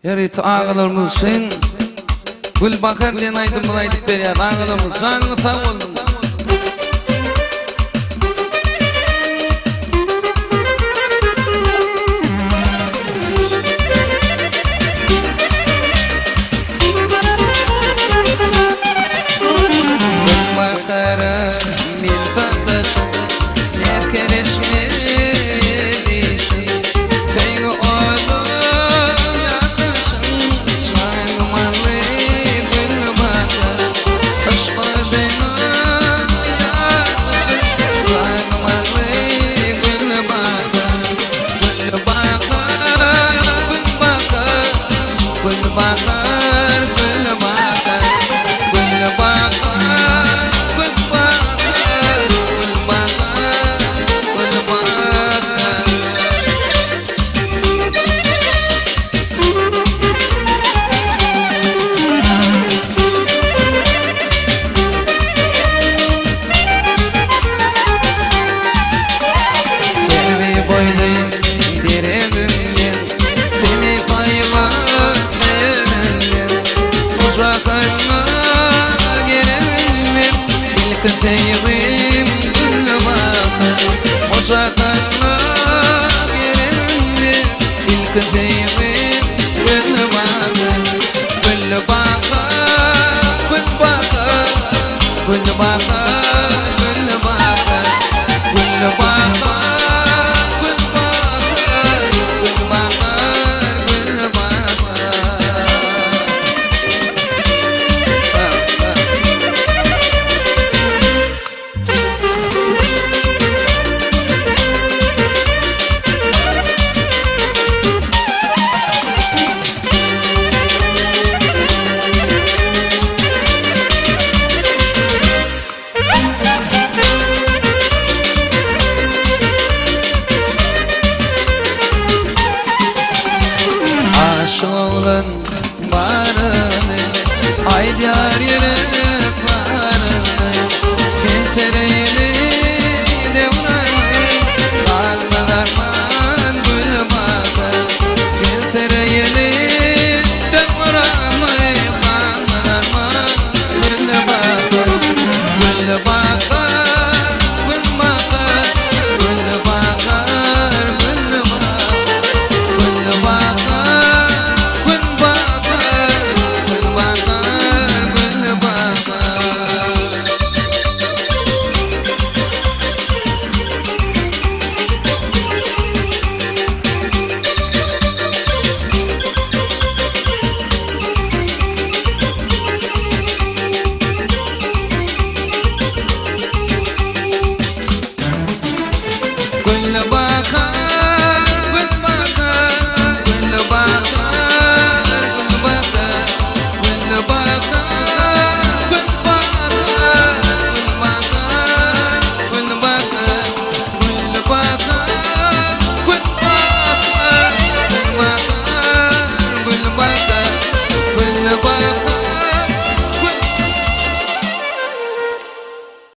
Yarit ağalarımız sen Gül bakar diyen aydım bunu aydık beri ya ağalarımız canlı sağ oldum. Gül bakar min kardeşim ne kereşme Kıtayım gül bakar Ocaklarına yerimdir İlk kıtayım gül bakar Gül bakar, gül bakar Gül bakar, gül bakar Gül bakar, gül bakar Gül bakar, gül bakar Aşığın varını Ay diyar yere